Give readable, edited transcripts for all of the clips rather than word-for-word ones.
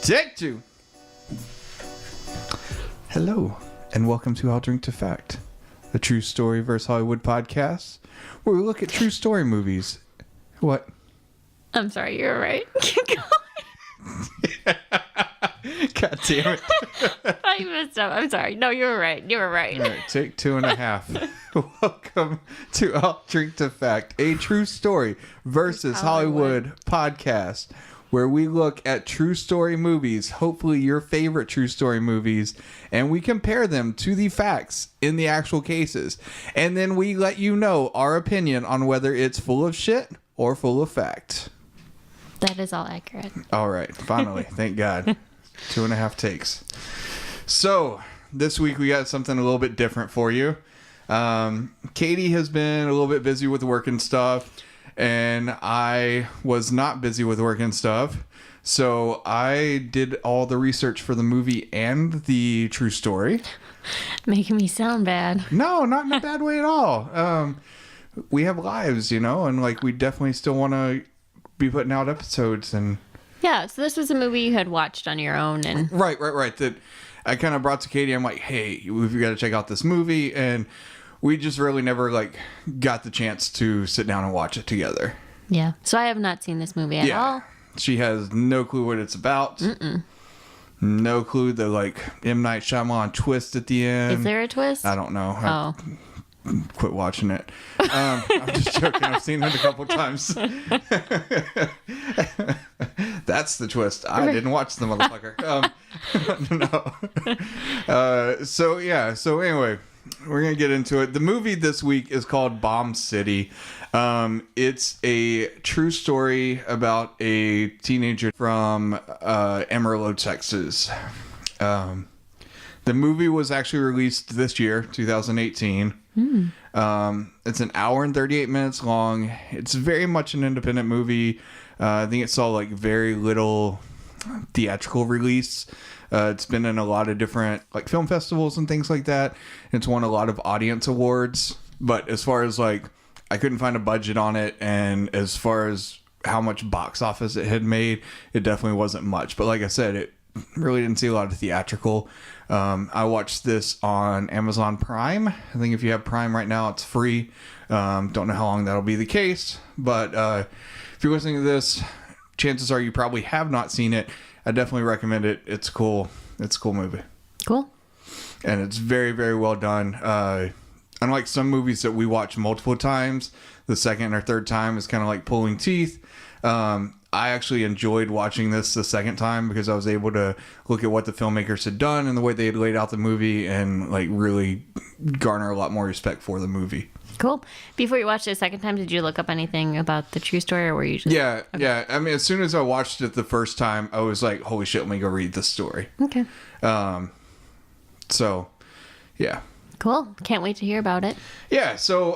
Take two. Hello, and welcome to I'll Drink to Fact, a true story versus Hollywood podcast, where we look at true story movies. What? I'm sorry, you're right. God damn it. I messed up. I'm sorry. No, you were right. You were right. All right, take 2.5. Welcome to I'll Drink to Fact, a true story versus Hollywood podcast, where we look at true story movies, hopefully your favorite true story movies, and we compare them to the facts in the actual cases. And then we let you know our opinion on whether it's full of shit or full of fact. That is all accurate. All right, finally, thank God. 2.5 takes. So, this week we got something a little bit different for you. Katie has been a little bit busy with work and stuff, and I was not busy with work and stuff. So, I did all the research for the movie and the true story. Making me sound bad. No, not in a bad way at all. We have lives, you know, and like we definitely still want to be putting out episodes and... Yeah, so this was a movie you had watched on your own, and Right. That I kind of brought to Katie. I'm like, hey, we've got to check out this movie, and we just really never like got the chance to sit down and watch it together. yeah. So I have not seen this movie at all. She has no clue what it's about. No clue the like M. Night Shyamalan twist at the end. Is there a twist? I don't know. Oh. Quit watching it. I'm just joking. I've seen it a couple times. That's the twist. I didn't watch the motherfucker. No. So anyway, we're gonna get into it. The movie this week is called Bomb City. It's a true story about a teenager from Amarillo, Texas. The movie was actually released this year, 2018. It's an hour and 38 minutes long. It's very much an independent movie. I think it saw like very little theatrical release. It's been in a lot of different like film festivals and things like that. It's won a lot of audience awards. But as far as like, I couldn't find a budget on it. And as far as how much box office it had made, it definitely wasn't much. But like I said, it really didn't see a lot of theatrical. I watched this on Amazon Prime. I think if you have Prime right now, it's free. Don't know how long that'll be the case, but if you're listening to this, chances are you probably have not seen it. I definitely recommend it. It's cool. It's a cool movie. Cool. And it's very, very well done. Unlike some movies that we watch multiple times, the second or third time is kind of like pulling teeth. I actually enjoyed watching this the second time because I was able to look at what the filmmakers had done and the way they had laid out the movie and like really garner a lot more respect for the movie. Cool. Before you watched it a second time, did you look up anything about the true story, or were you just... Yeah. I mean, as soon as I watched it the first time, I was like, holy shit, let me go read the story. Okay. So, yeah. Cool. Can't wait to hear about it. Yeah, so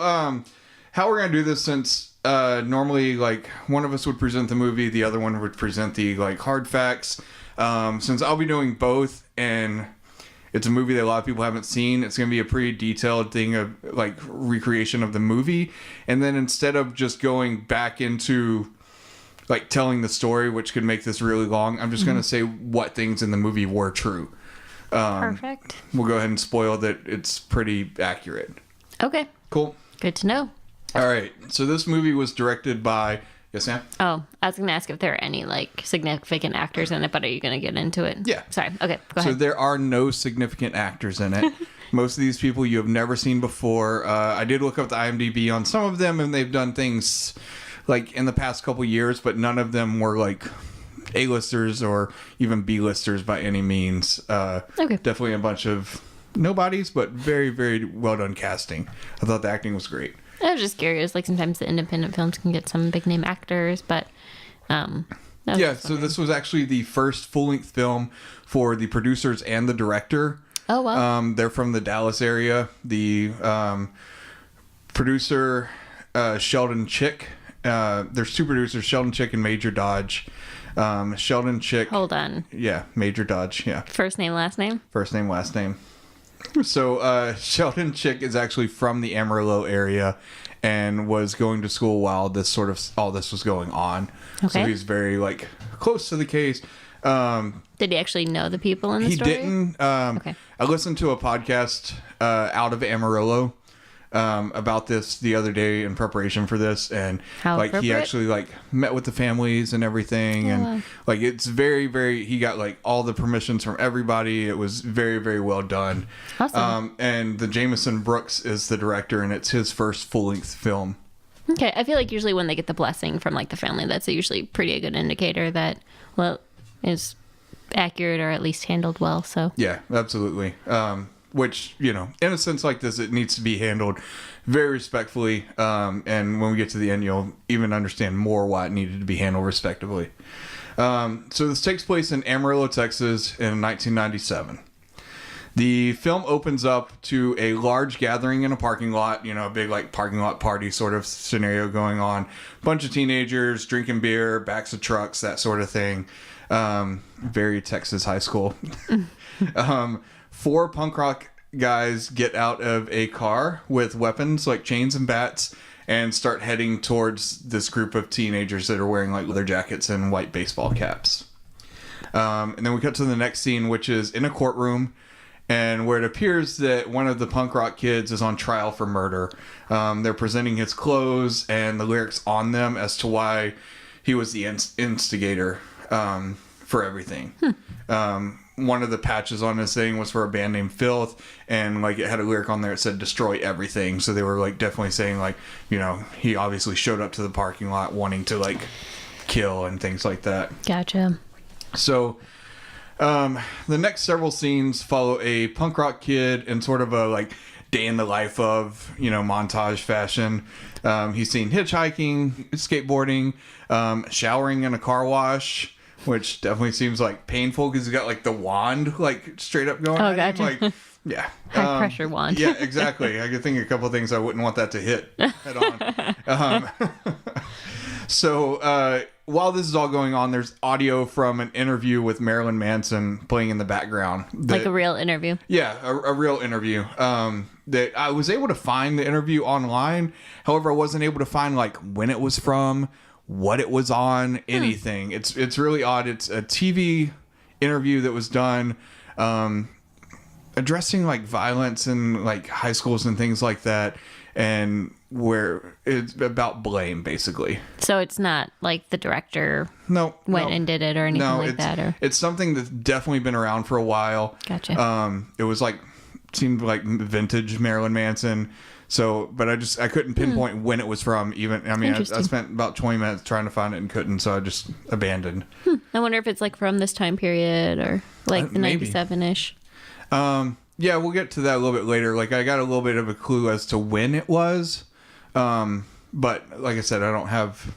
how we're going to do this, since normally like one of us would present the movie, the other one would present the like hard facts. Since I'll be doing both and it's a movie that a lot of people haven't seen, it's going to be a pretty detailed thing of like recreation of the movie. And then instead of just going back into like telling the story, which could make this really long, I'm just going to say what things in the movie were true. Perfect. We'll go ahead and spoil that it's pretty accurate. Okay. Cool. Good to know. All right. So this movie was directed by... Yes, Sam? Oh, I was going to ask if there are any like significant actors in it, but are you going to get into it? Yeah. Sorry. Okay, go ahead. So there are no significant actors in it. Most of these people you have never seen before. I did look up the IMDb on some of them, and they've done things like in the past couple years, but none of them were like A-listers or even B-listers by any means. Okay. Definitely a bunch of nobodies, but very, very well done casting. I thought the acting was great. I was just curious. Like sometimes the independent films can get some big name actors, but yeah. So this was actually the first full length film for the producers and the director. Oh wow. They're from the Dallas area. The producer Sheldon Chick. There's two producers, Sheldon Chick and Major Dodge. Sheldon Chick. Hold on. Yeah, Major Dodge. Yeah. First name, last name. First name, last name. So Sheldon Chick is actually from the Amarillo area and was going to school while all this was going on. Okay. So he's very like close to the case. Did Did he actually know the people in the story? He didn't. Okay. I listened to a podcast out of Amarillo about this the other day in preparation for this, and How like he appropriate. actually like met with the families and everything, and wow. like it's very, very. He got like all the permissions from everybody. It was very, very well done. Awesome. And the Jameson Brooks is the director, and it's his first full-length film. Okay, I feel like usually when they get the blessing from like the family, that's usually pretty a good indicator that, well, is accurate or at least handled well. So Yeah, absolutely. Which, you know, in a sense like this, it needs to be handled very respectfully. And when we get to the end, you'll even understand more why it needed to be handled respectfully. So this takes place in Amarillo, Texas in 1997. The film opens up to a large gathering in a parking lot, you know, a big like parking lot party sort of scenario going on. Bunch of teenagers drinking beer, backs of trucks, that sort of thing. Very Texas high school. 4 punk rock guys get out of a car with weapons like chains and bats and start heading towards this group of teenagers that are wearing like leather jackets and white baseball caps. And then we cut to the next scene, which is in a courtroom, and where it appears that one of the punk rock kids is on trial for murder. They're presenting his clothes and the lyrics on them as to why he was the instigator for everything. One of the patches on this thing was for a band named Filth, and like it had a lyric on there that said destroy everything. So they were like definitely saying like, you know, he obviously showed up to the parking lot wanting to like kill and things like that. gotcha. So the next several scenes follow a punk rock kid in sort of a like day in the life of, you know, montage fashion. He's seen hitchhiking, skateboarding, showering in a car wash, which definitely seems like painful because he's got like the wand like straight up going. Oh, gotcha. Like, yeah. High pressure wand. Yeah, exactly. I could think of a couple of things I wouldn't want that to hit head on. So while this is all going on, there's audio from an interview with Marilyn Manson playing in the background. Like a real interview. Yeah, a real interview. That I was able to find the interview online. However, I wasn't able to find like when it was from, what it was on, anything. It's really odd. It's a TV interview that was done addressing like violence in like high schools and things like that, and where it's about blame basically. So it's not like the director went and did it or anything like that, or it's something that's definitely been around for a while. Gotcha. It was like seemed like vintage Marilyn Manson. So, but I couldn't pinpoint when it was from. Even I mean, I spent about 20 minutes trying to find it and couldn't, so I just abandoned. I wonder if it's like from this time period or like the Maybe. 97-ish. Yeah, we'll get to that a little bit later. Like I got a little bit of a clue as to when it was, but like I said, I don't have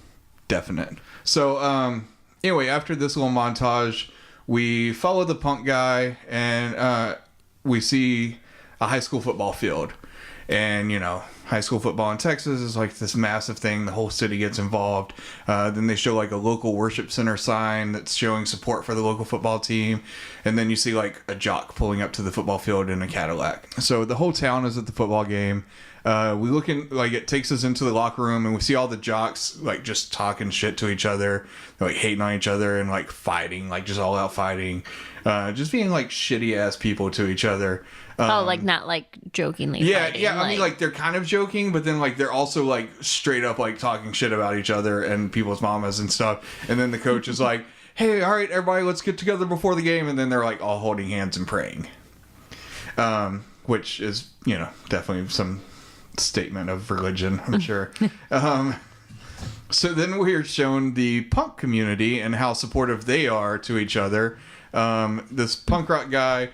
definite. So anyway, after this little montage, we follow the punk guy and we see a high school football field. And, you know, high school football in Texas is like this massive thing. The whole city gets involved. Then they show like a local worship center sign that's showing support for the local football team. And then you see like a jock pulling up to the football field in a Cadillac. So the whole town is at the football game. We look in, like it takes us into the locker room and we see all the jocks like just talking shit to each other, like hating on each other and like fighting, like just all out fighting. Just being like shitty ass people to each other. Like not like jokingly. Yeah, fighting, yeah. I mean, like they're kind of joking, but then like they're also like straight up like talking shit about each other and people's mamas and stuff. And then the coach is like, "Hey, all right, everybody, let's get together before the game." And then they're like all holding hands and praying, which is, you know, definitely some statement of religion, I'm sure. So then we are shown the punk community and how supportive they are to each other. This punk rock guy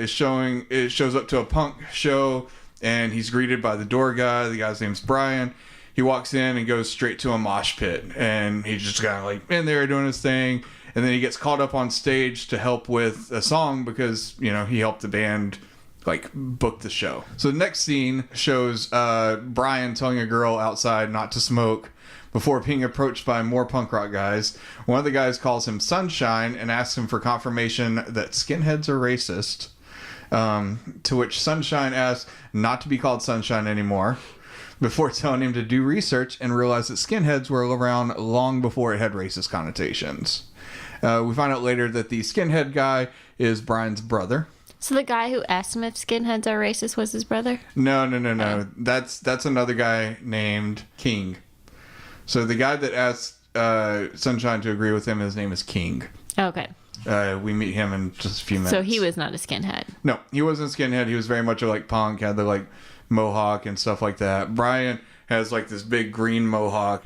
shows up to a punk show and he's greeted by the door guy. The guy's name's Brian. He walks in and goes straight to a mosh pit and he's just kind of like in there doing his thing. And then he gets called up on stage to help with a song because, you know, he helped the band like book the show. So the next scene shows Brian telling a girl outside not to smoke before being approached by more punk rock guys. One of the guys calls him Sunshine and asks him for confirmation that skinheads are racist. To which Sunshine asks not to be called Sunshine anymore, before telling him to do research and realize that skinheads were around long before it had racist connotations. We find out later that the skinhead guy is Brian's brother. So the guy who asked him if skinheads are racist was his brother? No. That's another guy named King. So the guy that asked Sunshine to agree with him, his name is King. Okay. We meet him in just a few minutes. So he was not a skinhead. No, he wasn't a skinhead. He was very much a like punk, had the like mohawk and stuff like that. Brian has like this big green mohawk.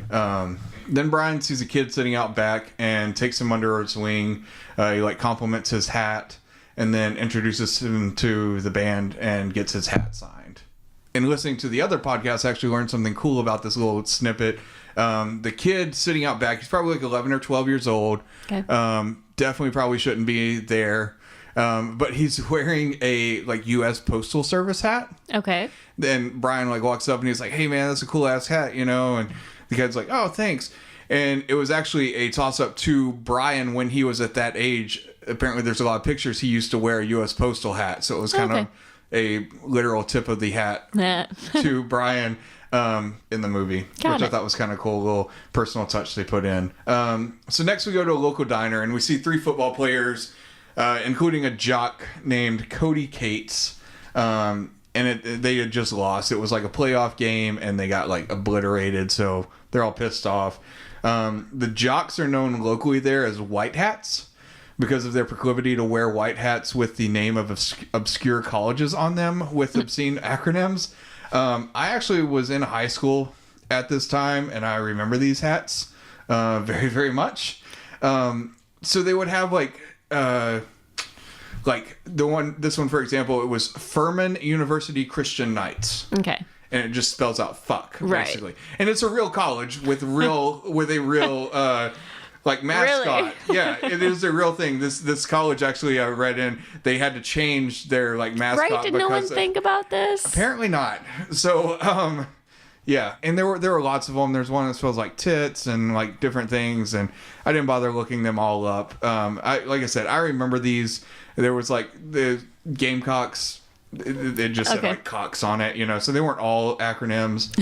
Then Brian sees a kid sitting out back and takes him under his wing. He like compliments his hat and then introduces him to the band and gets his hat signed. And listening to the other podcast, I actually learned something cool about this little snippet. The kid sitting out back, he's probably like 11 or 12 years old. Okay. Definitely probably shouldn't be there. But he's wearing a like U.S. Postal Service hat. Okay. Then Brian like walks up and he's like, "Hey man, that's a cool ass hat, you know?" And the kid's like, "Oh, thanks." And it was actually a toss up to Brian when he was at that age. Apparently, there's a lot of pictures he used to wear a U.S. Postal hat, so it was kind of a literal tip of the hat to Brian in the movie, which I thought was kind of cool, little personal touch they put in. So next we go to a local diner and we see 3 football players, including a jock named Cody Cates. And they had just lost. It was like a playoff game and they got like obliterated, so they're all pissed off. The jocks are known locally there as white hats because of their proclivity to wear white hats with the name of obscure colleges on them with obscene acronyms. I actually was in high school at this time, and I remember these hats very, very much. So they would have like this one, for example, it was Furman University Christian Knights. Okay. And it just spells out fuck, basically. Right. And it's a real college with a real like mascot. Really? Yeah, it is a real thing. This college actually I read in, they had to change their like mascot. Right? Did no one think about this? Apparently not. So yeah, and there were lots of them. There's one that smells like tits and like different things, and I didn't bother looking them all up. Like I said, I remember these. There was like the Gamecocks. It just said like cocks on it, you know, so they weren't all acronyms,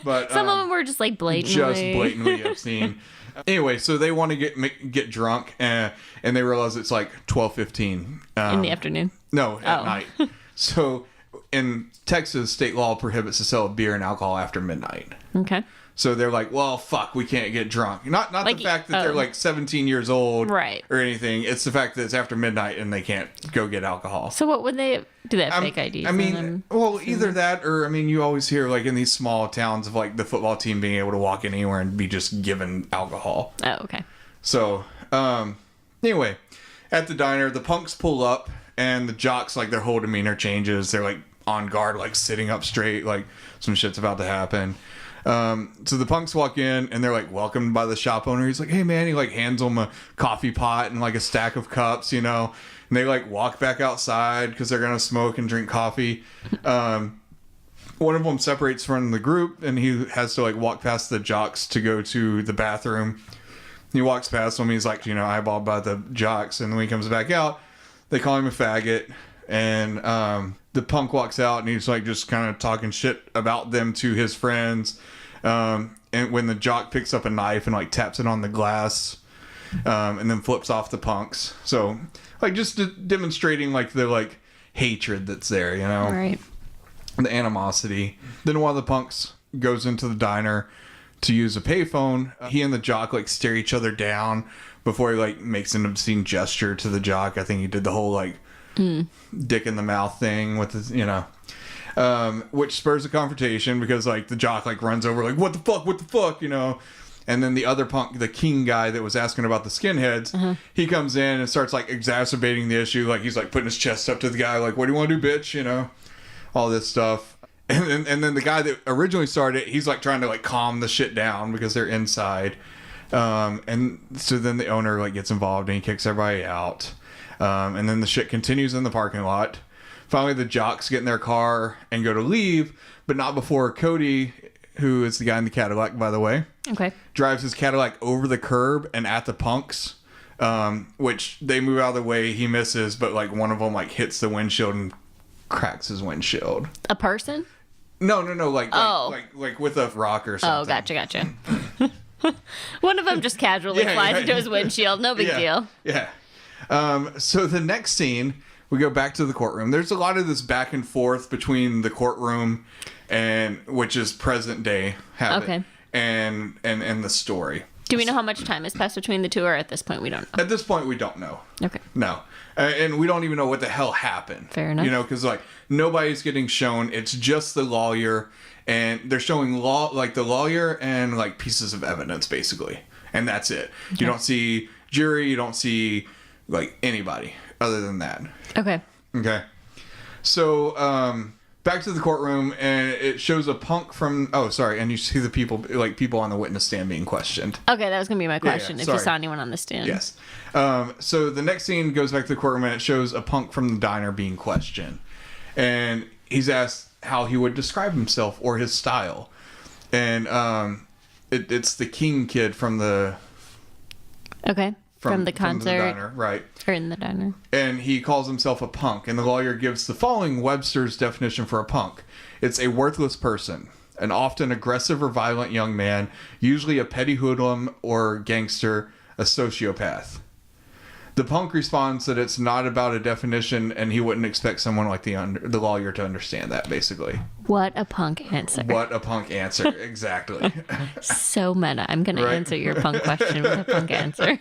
but some of them were just like blatantly obscene. Anyway, so they want to get drunk, and they realize it's like 12:15 in the afternoon. No, at night. So in Texas, state law prohibits the sale of beer and alcohol after midnight. Okay. So they're like, well, fuck, we can't get drunk. Not like, the fact that they're like 17 years old, right, or anything. It's the fact that it's after midnight and they can't go get alcohol. So what would they do? That fake IDs? I mean, well, either that or I mean, you always hear like in these small towns of like the football team being able to walk in anywhere and be just given alcohol. Oh, okay. So anyway, at the diner, the punks pull up and the jocks, like their whole demeanor changes. They're like on guard, like sitting up straight, like some shit's about to happen. So the punks walk in and they're like welcomed by the shop owner. He's like, "Hey man," he like hands them a coffee pot and like a stack of cups, you know, and they like walk back outside because they're going to smoke and drink coffee. One of them separates from the group and he has to like walk past the jocks to go to the bathroom. He walks past them. He's like, you know, eyeballed by the jocks. And when he comes back out, they call him a faggot. And, the punk walks out and he's like just kind of talking shit about them to his friends. And when the jock picks up a knife and like taps it on the glass, and then flips off the punks. So like just demonstrating like the like hatred that's there, you know, right? The animosity. Then one of the punks goes into the diner to use a payphone. He and the jock like stare each other down before he like makes an obscene gesture to the jock. I think he did the whole like dick in the mouth thing with his, you know, which spurs a confrontation because like the jock like runs over like what the fuck, you know. And then the other punk, the King guy that was asking about the skinheads, he comes in and starts like exacerbating the issue. Like he's like putting his chest up to the guy, like, "What do you want to do, bitch?" You know, all this stuff. And then the guy that originally started it, he's like trying to like calm the shit down because they're inside. And so then the owner like gets involved and he kicks everybody out. And then the shit continues in the parking lot. Finally, the jocks get in their car and go to leave, but not before Cody, who is the guy in the Cadillac, by the way, drives his Cadillac over the curb and at the punks, which they move out of the way. He misses, but like one of them like hits the windshield and cracks his windshield. A person? No, like with a rock or something. Oh, gotcha. One of them just casually flies into his windshield. No big deal. Yeah. So the next scene, we go back to the courtroom. There's a lot of this back and forth between the courtroom and which is present day habit and the story. Do we know how much time has passed between the two, or at this point we don't know? At this point, we don't know. Okay. No. And we don't even know what the hell happened. Fair enough. You know, because, like, nobody's getting shown. It's just the lawyer, and they're showing the lawyer and, like, pieces of evidence, basically. And that's it. Okay. You don't see jury. You don't see, like, anybody other than that. Okay. Okay. So, back to the courtroom, and it shows a punk from... Oh, sorry. And you see the people on the witness stand being questioned. Okay, that was going to be my question. If you saw anyone on the stand. Yes. So the next scene goes back to the courtroom, and it shows a punk from the diner being questioned. And he's asked how he would describe himself or his style. And it's the King kid from the... Okay. From the concert. From the diner, right. Or in the diner. And he calls himself a punk. And the lawyer gives the following Webster's definition for a punk. It's a worthless person, an often aggressive or violent young man, usually a petty hoodlum or gangster, a sociopath. The punk responds that it's not about a definition, and he wouldn't expect someone like the lawyer to understand that, basically. What a punk answer. What a punk answer, exactly. So meta. I'm going to answer your punk question with a punk answer.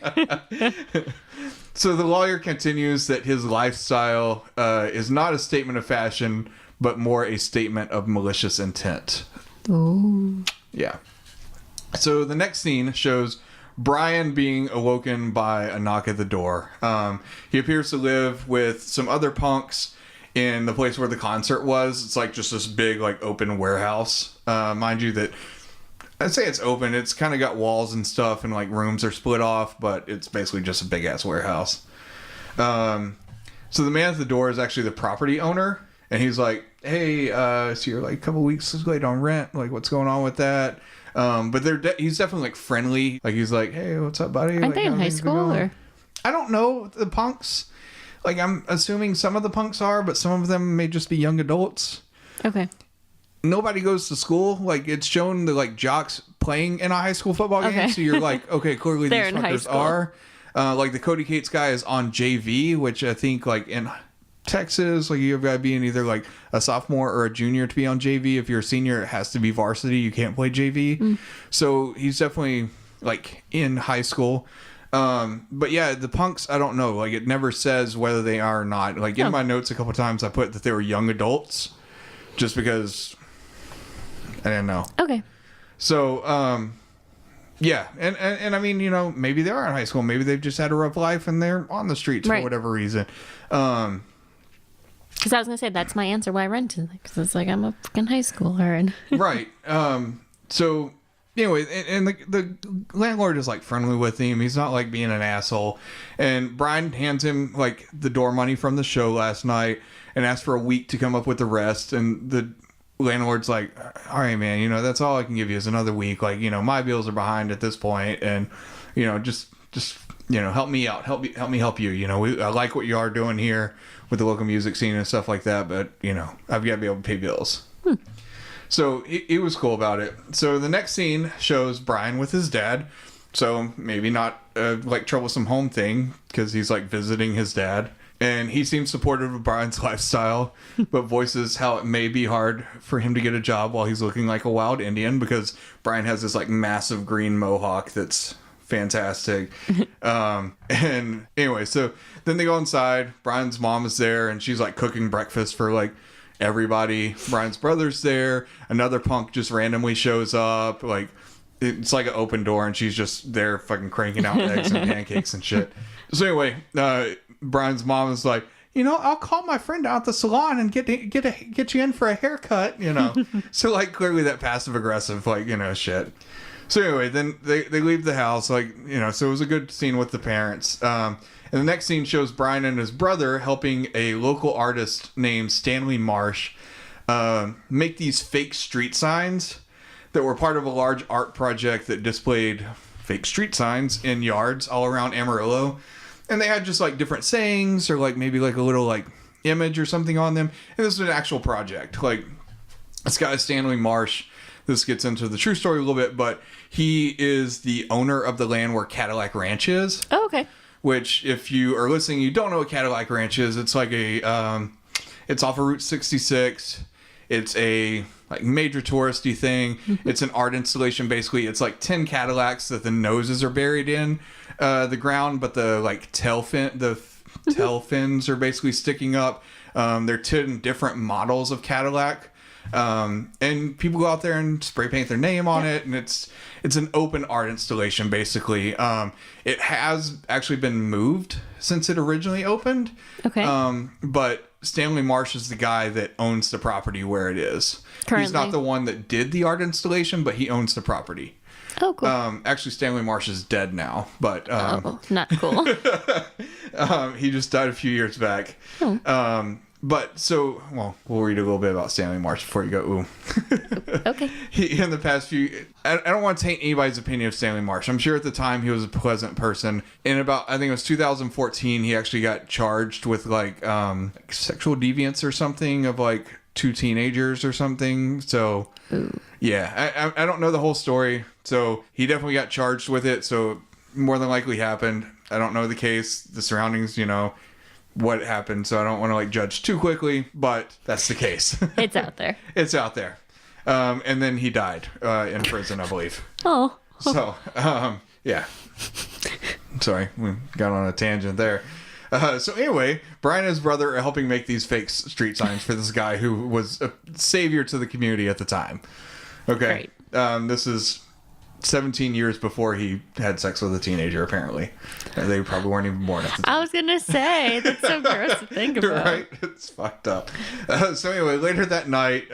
So the lawyer continues that his lifestyle is not a statement of fashion, but more a statement of malicious intent. Ooh. Yeah. So the next scene shows Brian being awoken by a knock at the door. He appears to live with some other punks in the place where the concert was. It's like just this big, like, open warehouse. Mind you that I'd say it's open. It's kind of got walls and stuff, and like rooms are split off, but it's basically just a big ass warehouse. So the man at the door is actually the property owner, and he's like, "Hey, so you're like a couple weeks late on rent. Like, what's going on with that?" But he's definitely like friendly. Like, he's like, "Hey, what's up, buddy?" Aren't they in high school or? I don't know the punks. Like, I'm assuming some of the punks are, but some of them may just be young adults. Okay. Nobody goes to school. Like, it's shown the like jocks playing in a high school football game. So you're like, okay, clearly these fuckers are. Like the Cody Cates guy is on JV, which I think like in Texas, like you've got to be in either like a sophomore or a junior to be on JV. If you're a senior, it has to be varsity. You can't play JV. So he's definitely like in high school. But yeah, the punks, I don't know. Like, it never says whether they are or not. Like, in my notes a couple times, I put that they were young adults just because I didn't know. Okay. So, yeah. And I mean, you know, maybe they are in high school. Maybe they've just had a rough life and they're on the streets for whatever reason. Because I was going to say, that's my answer why I rented. Because it's like, I'm a fucking high schooler. Right. So... Anyway, and the landlord is like friendly with him. He's not like being an asshole. And Brian hands him like the door money from the show last night and asks for a week to come up with the rest. And the landlord's like, "All right, man, you know, that's all I can give you is another week. Like, you know, my bills are behind at this point, and you know, just you know, help me out, help me help you. You know, I like what you are doing here with the local music scene and stuff like that, but you know, I've got to be able to pay bills." So he was cool about it. So the next scene shows Brian with his dad. So maybe not a like troublesome home thing because he's like visiting his dad. And he seems supportive of Brian's lifestyle, but voices how it may be hard for him to get a job while he's looking like a wild Indian because Brian has this like massive green mohawk that's fantastic. And anyway, so then they go inside. Brian's mom is there and she's like cooking breakfast for like everybody. Brian's brother's there. Another punk just randomly shows up. Like, it's like an open door and she's just there fucking cranking out eggs and pancakes and shit. So anyway, Brian's mom is like, "You know, I'll call my friend out at the salon and get you in for a haircut," you know. So like clearly that passive aggressive, like, you know, shit. So anyway, then they leave the house, like, you know, so it was a good scene with the parents. And the next scene shows Brian and his brother helping a local artist named Stanley Marsh make these fake street signs that were part of a large art project that displayed fake street signs in yards all around Amarillo. And they had just like different sayings or like maybe like a little like image or something on them. And this was an actual project. Like, this guy Stanley Marsh this gets into the true story a little bit, but he is the owner of the land where Cadillac Ranch is. Oh, okay. Which, if you are listening, you don't know what Cadillac Ranch is. It's like it's off of Route 66. It's a like major touristy thing. It's an art installation. Basically, it's like 10 Cadillacs that the noses are buried in the ground, but the like tail fins are basically sticking up. They're 10 different models of Cadillac. And people go out there and spray paint their name on it, and it's an open art installation basically. It has actually been moved since it originally opened. Okay. But Stanley Marsh is the guy that owns the property where it is. Currently. He's not the one that did the art installation, but he owns the property. Oh, cool. Actually, Stanley Marsh is dead now, but not cool. he just died a few years back. Oh. But so, well, we'll read a little bit about Stanley Marsh before you go, ooh. Okay. He, in the past few, I don't want to taint anybody's opinion of Stanley Marsh. I'm sure at the time he was a pleasant person. In about, I think it was 2014, he actually got charged with like sexual deviance or something of like 2 teenagers or something. So, ooh. Yeah, I don't know the whole story. So he definitely got charged with it. So more than likely happened. I don't know the case, the surroundings, what happened, so I don't want to like judge too quickly, but that's the case. It's out there. It's out there. And then he died in prison, I believe. Oh. So, yeah. Sorry, we got on a tangent there. So anyway, Brian and his brother are helping make these fake street signs for this guy who was a savior to the community at the time. Okay. Right. This is 17 years before he had sex with a teenager, apparently. They probably weren't even born at the time. I was going to say, that's so gross to think about. Right? It's fucked up. So anyway, later that night,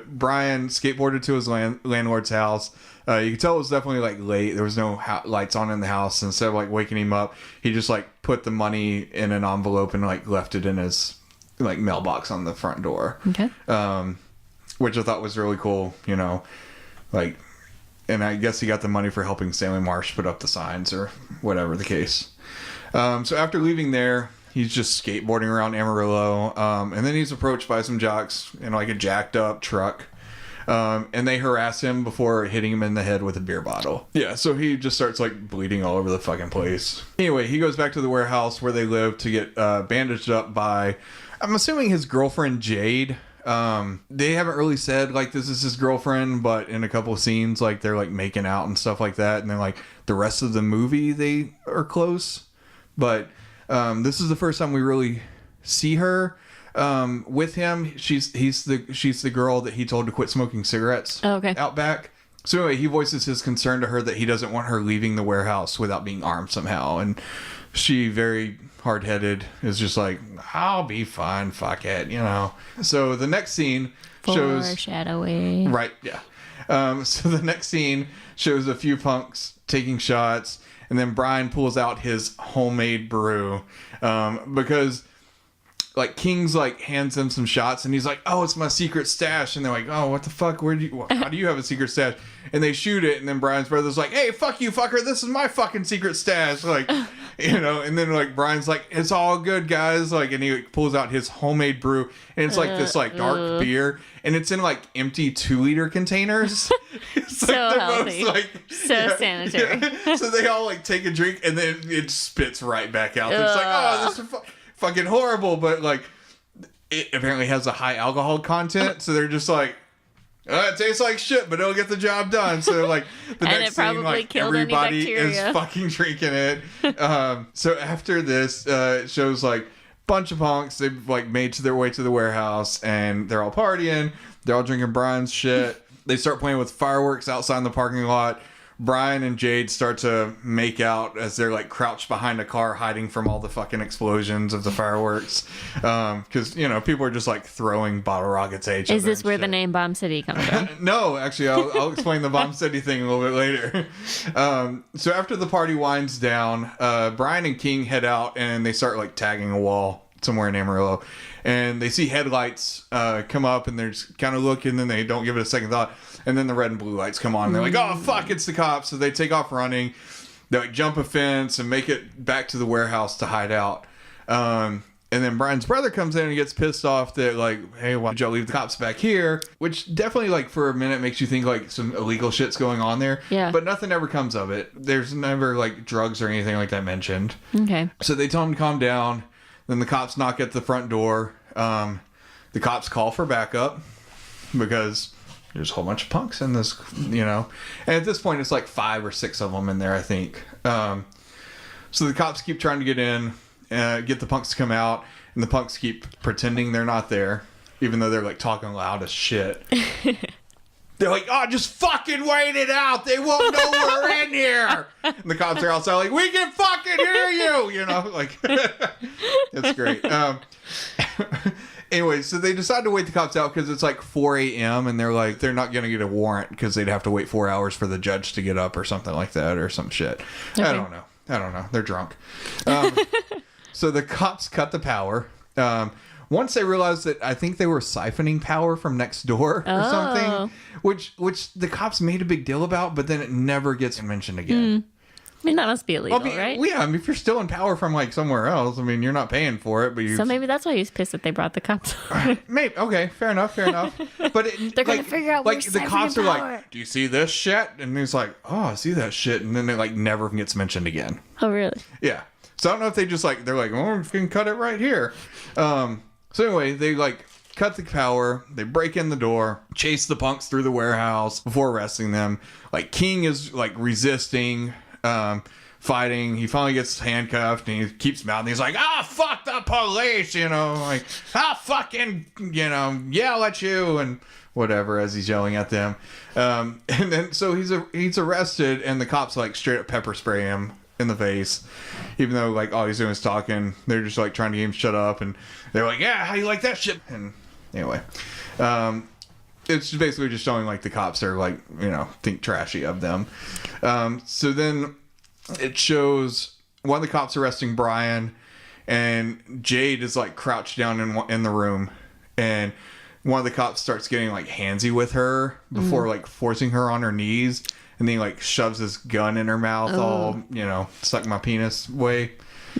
Brian skateboarded to his landlord's house. You could tell it was definitely like late. There was no lights on in the house. Instead of like waking him up, he just like put the money in an envelope and like left it in his like mailbox on the front door. Okay. Which I thought was really cool, like, and I guess he got the money for helping Stanley Marsh put up the signs or whatever the case. So after leaving there, he's just skateboarding around Amarillo. And then he's approached by some jocks in like a jacked up truck. And they harass him before hitting him in the head with a beer bottle. Yeah, so he just starts like bleeding all over the fucking place. Anyway, he goes back to the warehouse where they live to get bandaged up by, I'm assuming his girlfriend Jade. They haven't really said like this is his girlfriend, but in a couple of scenes like they're like making out and stuff like that, and then like the rest of the movie they are close, but this is the first time we really see her with him. She's the girl that he told to quit smoking cigarettes. Oh, okay. Out back. So anyway, he voices his concern to her that he doesn't want her leaving the warehouse without being armed somehow, and she, very hard-headed, is just like, I'll be fine, fuck it, So the next scene shows... Foreshadowing. Right, yeah. So the next scene shows a few punks taking shots, and then Brian pulls out his homemade brew, because... like King's like hands him some shots and he's like, oh, it's my secret stash, and they're like, oh, what the fuck, how do you have a secret stash? And they shoot it, and then Brian's brother's like, hey, fuck you, fucker, this is my fucking secret stash, like, and then like Brian's like, it's all good, guys, like, and he pulls out his homemade brew, and it's like this like dark beer, and it's in like empty 2-liter containers. It's so like the healthy, most, like, sanitary. Yeah. So they all like take a drink and then it spits right back out. It's like, oh, this is fucking horrible, but like it apparently has a high alcohol content, so they're just like, it tastes like shit, but it'll get the job done. So like the and next it probably scene, like killed everybody any is bacteria. fucking drinking it. So after this, it shows like bunch of punks. They've like made their way to the warehouse and they're all partying. They're all drinking Brian's shit. They start playing with fireworks outside in the parking lot. Brian and Jade start to make out as they're like crouched behind a car hiding from all the fucking explosions of the fireworks. Because, people are just like throwing bottle rockets at each other. Is this where the name Bomb City comes from? No, actually, I'll explain the Bomb City thing a little bit later. So after the party winds down, Brian and King head out and they start like tagging a wall somewhere in Amarillo. And they see headlights come up and they're just kind of looking and they don't give it a second thought. And then the red and blue lights come on and they're like, oh, fuck, it's the cops. So they take off running. They like jump a fence and make it back to the warehouse to hide out. And then Brian's brother comes in and gets pissed off that, like, hey, why did y'all leave the cops back here? Which definitely, like, for a minute makes you think, like, some illegal shit's going on there. Yeah. But nothing ever comes of it. There's never, like, drugs or anything like that mentioned. Okay. So they tell him to calm down. Then the cops knock at the front door. The cops call for backup because there's a whole bunch of punks in this, you know. And at this point, it's like 5 or 6 of them in there, I think. So the cops keep trying to get in. Get the punks to come out, and the punks keep pretending they're not there, even though they're like talking loud as shit. They're like, "Oh, just fucking wait it out. They won't know we're in here." And the cops are outside like, "We can fucking hear you," you know, like it's great. Anyway, so they decide to wait the cops out because it's like 4 a.m. and they're like, they're not going to get a warrant because they'd have to wait 4 hours for the judge to get up or something like that or some shit. Okay. I don't know. They're drunk. So the cops cut the power. Once they realized that I think they were siphoning power from next door or something, which the cops made a big deal about, but then it never gets mentioned again. I mean, that must be illegal, right? Yeah, I mean, if you're stealing power from like somewhere else, I mean, you're not paying for it, but you. So maybe that's why he was pissed that they brought the cops. Maybe okay, fair enough. But they're gonna figure out like the cops are power. like, "Do you see this shit?" And he's like, "Oh, I see that shit," and then it like never gets mentioned again. Oh, really? Yeah. So I don't know if they just like they're like, "Oh, we can cut it right here." So anyway, they like cut the power. They break in the door, chase the punks through the warehouse before arresting them. Like King is like resisting. Fighting. He finally gets handcuffed and he keeps mouthing. He's like, fuck the police, you know, like, fucking, you know, yell at you and whatever as he's yelling at them. And then so he's arrested and the cops like straight up pepper spray him in the face, even though like all he's doing is talking. They're just like trying to get him shut up and they're like, yeah, how you like that shit? And anyway, it's basically just showing like the cops are like, you know, think trashy of them. So then it shows one of the cops arresting Brian, and Jade is like crouched down in the room, and one of the cops starts getting like handsy with her before like forcing her on her knees, and then he like shoves his gun in her mouth, all, you know, suck my penis way.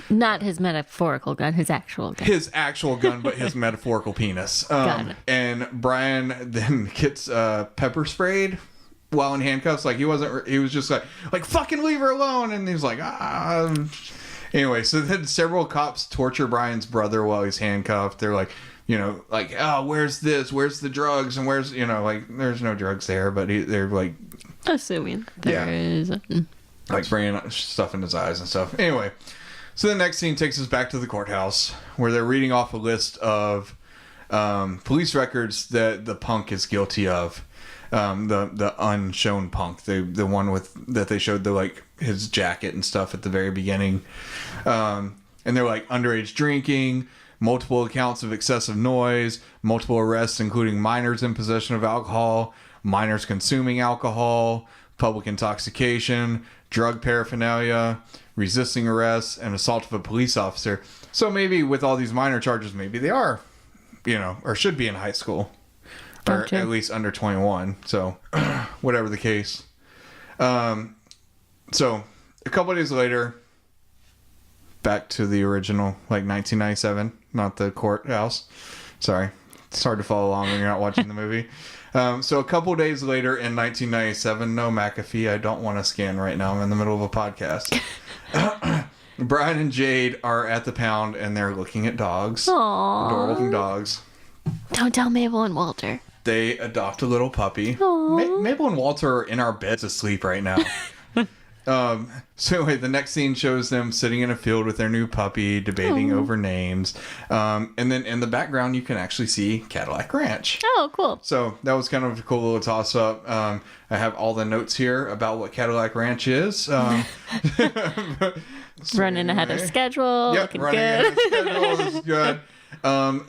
Not his metaphorical gun, his actual gun. His actual gun, but his metaphorical penis. And Brian then gets pepper sprayed while in handcuffs. Like he was just like fucking leave her alone. And he's like, Anyway, so then several cops torture Brian's brother while he's handcuffed. They're like, you know, like, where's this? Where's the drugs? And where's, you know, like, there's no drugs there, but they're like, assuming there is. Like spraying stuff in his eyes and stuff. Anyway, so the next scene takes us back to the courthouse where they're reading off a list of police records that the punk is guilty of. The unshown punk, the one that they showed the like his jacket and stuff at the very beginning, and they're like underage drinking, multiple accounts of excessive noise, multiple arrests including minors in possession of alcohol, minors consuming alcohol, public intoxication, drug paraphernalia, resisting arrest, and assault of a police officer. So maybe with all these minor charges, maybe they are, you know, or should be in high school. Or at least under 21. So, whatever the case. So, a couple of days later, back to the original, like 1997, not the courthouse. Sorry. It's hard to follow along when you're not watching the movie. So, a couple of days later in 1997, no McAfee, I don't want to scan right now. I'm in the middle of a podcast. Brian and Jade are at the pound and they're looking at dogs. Aww. Adorable dogs. Don't tell Mabel and Walter. They adopt a little puppy. Mabel and Walter are in our beds asleep right now. So anyway, the next scene shows them sitting in a field with their new puppy, debating over names. And then in the background, you can actually see Cadillac Ranch. Oh, cool. So that was kind of a cool little toss-up. I have all the notes here about what Cadillac Ranch is. Running ahead of schedule. Yep, looking running good. ahead of schedule. This is good.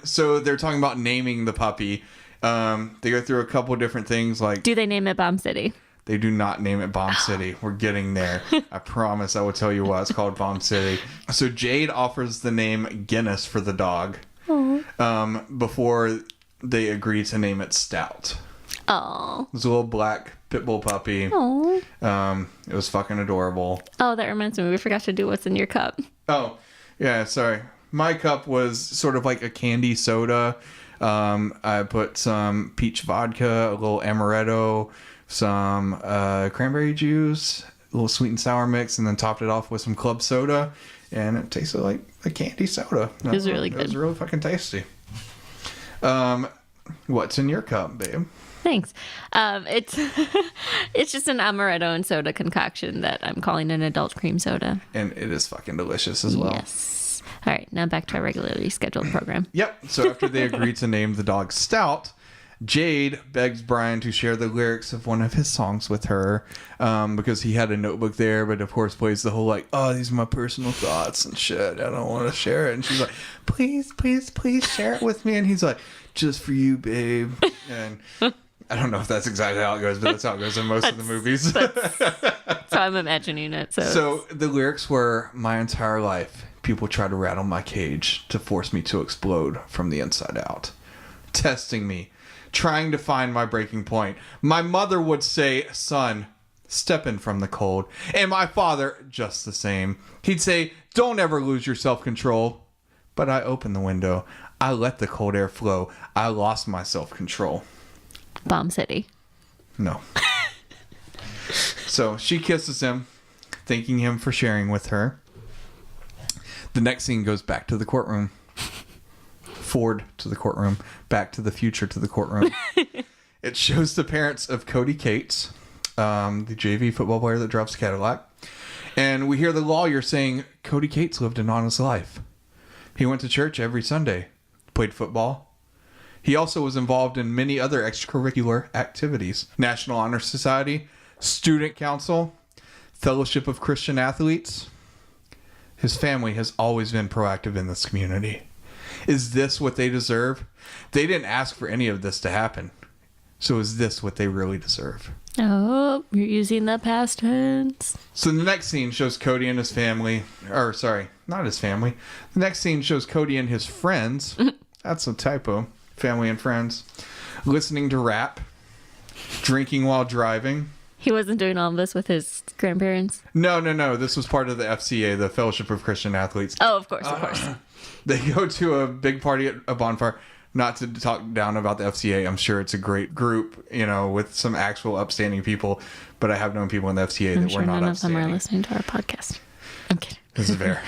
So they're talking about naming the puppy. They go through a couple different things like... Do they name it Bomb City? They do not name it Bomb City. We're getting there. I promise I will tell you why it's called Bomb City. So Jade offers the name Guinness for the dog before they agree to name it Stout. Oh. It was a little black pit bull puppy. Oh. It was fucking adorable. Oh, that reminds me. We forgot to do what's in your cup. Oh, yeah, sorry. My cup was sort of like a candy soda. I put some peach vodka, a little amaretto, some cranberry juice, a little sweet and sour mix, and then topped it off with some club soda. And it tasted like a candy soda. It was really good. It was really fucking tasty. What's in your cup, babe? Thanks. It's it's just an amaretto and soda concoction that I'm calling an adult cream soda. And it is fucking delicious as well. Yes. All right, now back to our regularly scheduled program. Yep. So after they agree to name the dog Stout, Jade begs Brian to share the lyrics of one of his songs with her, because he had a notebook there, but of course plays the whole like, oh, these are my personal thoughts and shit. I don't want to share it. And she's like, please, please, please share it with me. And he's like, just for you, babe. And I don't know if that's exactly how it goes, but that's how it goes in most of the movies. That's how I'm imagining it. So the lyrics were, my entire life, people try to rattle my cage to force me to explode from the inside out. Testing me. Trying to find my breaking point. My mother would say, son, step in from the cold. And my father, just the same. He'd say, don't ever lose your self-control. But I opened the window. I let the cold air flow. I lost my self-control. Bomb City. No. So she kisses him, thanking him for sharing with her. The next scene goes back to the courtroom. Forward to the courtroom, back to the future to the courtroom. It shows the parents of Cody Cates, the JV football player that drives a Cadillac. And we hear the lawyer saying Cody Cates lived an honest life. He went to church every Sunday, played football. He also was involved in many other extracurricular activities. National Honor Society, Student Council, Fellowship of Christian Athletes. His family has always been proactive in this community. Is this what they deserve? They didn't ask for any of this to happen. So is this what they really deserve? Oh, you're using the past tense. So the next scene shows Cody and his family. Or, sorry, not his family. The next scene shows Cody and his friends. That's a typo. Family and friends. Listening to rap. Drinking while driving. He wasn't doing all of this with his grandparents? No. This was part of the FCA, the Fellowship of Christian Athletes. Oh, of course. They go to a big party at a bonfire. Not to talk down about the FCA. I'm sure it's a great group, with some actual upstanding people. But I have known people in the FCA that were not upstanding. I'm sure none of them are listening to our podcast. I'm kidding. This is fair.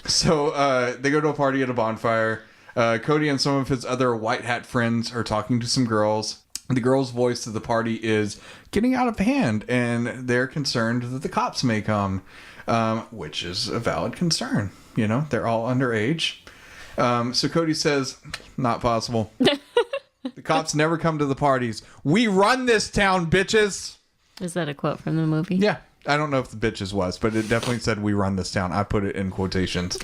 So they go to a party at a bonfire. Cody and some of his other white hat friends are talking to some girls. The girls' voice to the party is getting out of hand, and they're concerned that the cops may come, which is a valid concern. They're all underage. So Cody says, not possible. The cops never come to the parties. We run this town, bitches. Is that a quote from the movie? Yeah. I don't know if the bitches was, but it definitely said we run this town. I put it in quotations.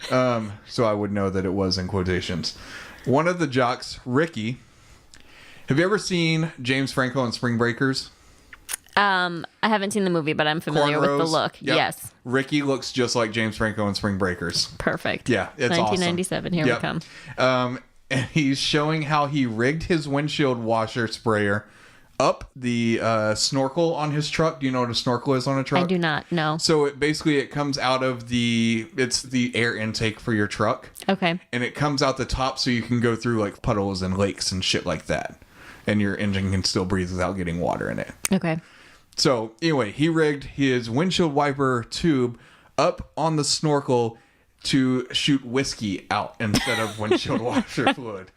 So I would know that it was in quotations. One of the jocks, Ricky. Have you ever seen James Franco in Spring Breakers? I haven't seen the movie, but I'm familiar with the look. Yep. Yes. Ricky looks just like James Franco in Spring Breakers. Perfect. Yeah, it's 1997, awesome. Here we come. And he's showing how he rigged his windshield washer sprayer up the snorkel on his truck. Do you know what a snorkel is on a truck? I do not, no. So it comes out of it's the air intake for your truck. Okay. And it comes out the top so you can go through like puddles and lakes and shit like that. And your engine can still breathe without getting water in it. Okay. So anyway, he rigged his windshield wiper tube up on the snorkel to shoot whiskey out instead of windshield washer fluid,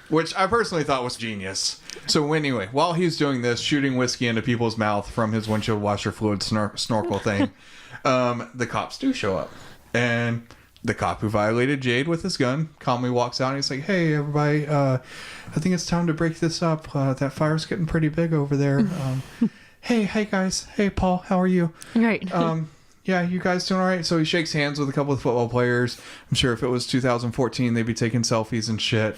which I personally thought was genius. So anyway, while he's doing this, shooting whiskey into people's mouth from his windshield washer fluid snorkel thing, the cops do show up. And the cop who violated Jade with his gun calmly walks out and he's like, hey, everybody, I think it's time to break this up. That fire's getting pretty big over there. Hey guys. Hey, Paul, how are you? Right. Yeah, you guys doing all right? So he shakes hands with a couple of football players. I'm sure if it was 2014, they'd be taking selfies and shit.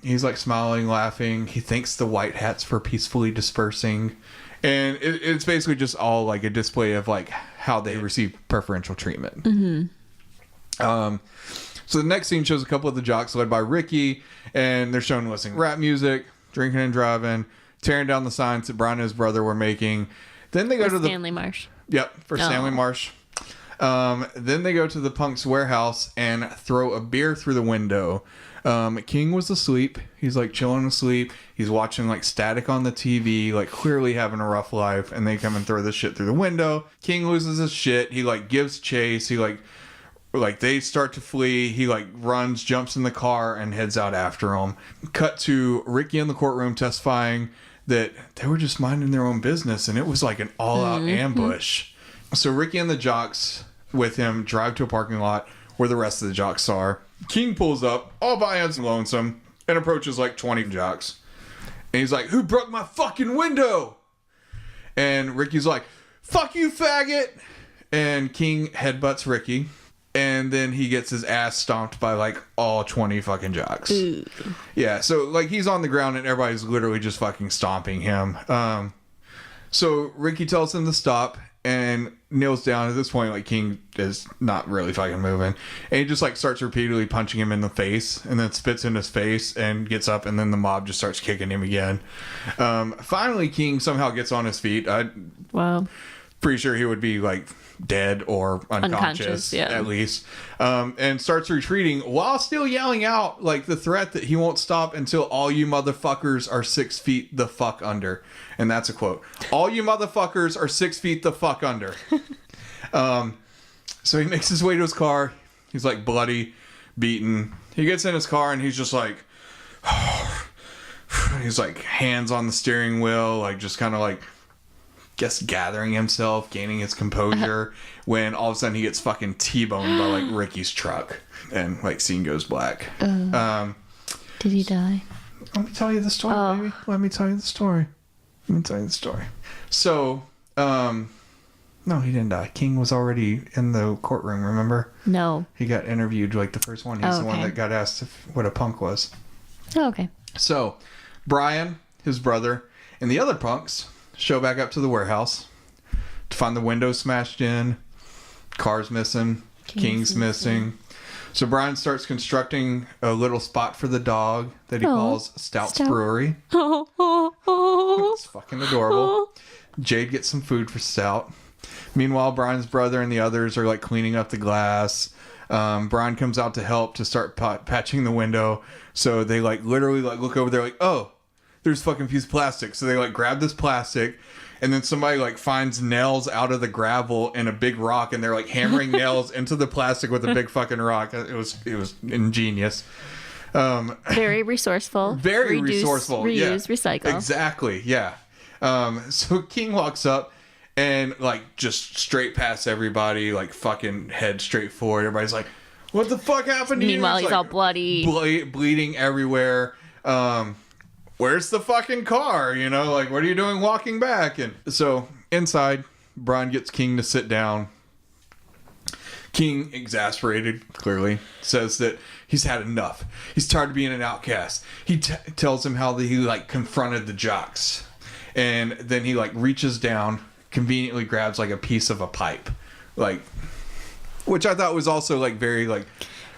He's like smiling, laughing. He thanks the white hats for peacefully dispersing. And it's basically just all like a display of like how they receive preferential treatment. Mm-hmm. So the next scene shows a couple of the jocks led by Ricky, and they're shown listening to rap music, drinking and driving, tearing down the signs that Brian and his brother were making. Then they go to Stanley Marsh. Yep, for Stanley Marsh. Then they go to the punk's warehouse and throw a beer through the window. King was asleep. He's like chilling asleep. He's watching like static on the TV, like clearly having a rough life. And they come and throw this shit through the window. King loses his shit. He like gives chase. He like they start to flee. He like runs, jumps in the car, and heads out after him. Cut to Ricky in the courtroom testifying that they were just minding their own business, and it was like an all-out ambush. So Ricky and the jocks with him drive to a parking lot where the rest of the jocks are. King pulls up, all by his lonesome, and approaches like 20 jocks. And he's like, "Who broke my fucking window?" And Ricky's like, "Fuck you, faggot!" And King headbutts Ricky. And then he gets his ass stomped by like all 20 fucking jocks. Ooh. Yeah, so like he's on the ground and everybody's literally just fucking stomping him. So Ricky tells him to stop and kneels down. At this point, like King is not really fucking moving. And he just like starts repeatedly punching him in the face and then spits in his face and gets up, and then the mob just starts kicking him again. Finally, King somehow gets on his feet. Wow. Pretty sure he would be like dead or unconscious yeah. At least, and starts retreating while still yelling out like the threat that he won't stop until all you motherfuckers are 6 feet the fuck under. And that's a quote. All you motherfuckers are 6 feet the fuck under. So he makes his way to his car. He's like bloody, beaten. He gets in his car and he's just like he's like hands on the steering wheel, like just kind of like gathering himself, gaining his composure, when all of a sudden he gets fucking T-boned by like Ricky's truck, and like scene goes black. Did he die? Let me tell you the story, baby. Let me tell you the story. So, no, he didn't die. King was already in the courtroom, remember? No. He got interviewed like the first one. He's the one that got asked what a punk was. Oh, okay. So, Brian, his brother, and the other punks show back up to the warehouse to find the windows smashed in, cars missing, King's missing. So Brian starts constructing a little spot for the dog that he calls Stout's Brewery. It's fucking adorable. Jade gets some food for Stout. Meanwhile, Brian's brother and the others are like cleaning up the glass. Brian comes out to help to start patching the window. So they like literally like look over there like, oh, there's fucking piece of plastic. So they like grab this plastic, and then somebody like finds nails out of the gravel and a big rock, and they're like hammering nails into the plastic with a big fucking rock. It was ingenious. Very resourceful. Very resourceful. Reuse, recycle. Exactly. Yeah. So King walks up and like just straight past everybody, like fucking head straight forward. Everybody's like, "What the fuck happened to you?" Meanwhile, he's like, all bloody, bleeding everywhere. Where's the fucking car? You know, like, what are you doing walking back? And so inside, Brian gets King to sit down. King, exasperated, clearly, says that he's had enough. He's tired of being an outcast. He tells him how he like confronted the jocks. And then he like reaches down, conveniently grabs like a piece of a pipe. Like, which I thought was also like very like...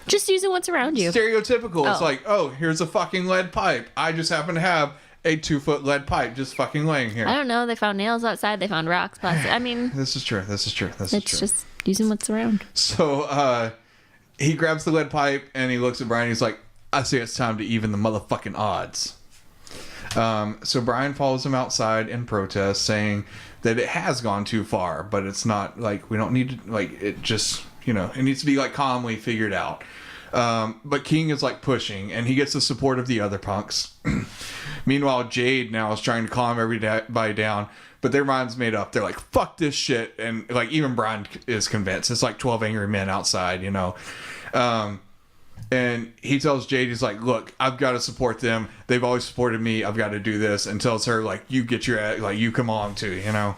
Just using what's around you. Stereotypical. It's like, oh, here's a fucking lead pipe. I just happen to have a 2-foot lead pipe just fucking laying here. I don't know. They found nails outside. They found rocks. Plastic. I mean... This is true. It's just using what's around. So, he grabs the lead pipe and he looks at Brian. He's like, I say it's time to even the motherfucking odds. So Brian follows him outside in protest, saying that it has gone too far, but it's not like, we don't need to, like, it just... You know, it needs to be like calmly figured out. But King is like pushing, and he gets the support of the other punks. Meanwhile, Jade now is trying to calm everybody down, but their minds made up. They're like, fuck this shit. And like, even Brian is convinced. It's like 12 angry men outside, you know. And he tells Jade, he's like, look, I've got to support them. They've always supported me. I've got to do this. And tells her, like, you get your, like, you come along too, you know.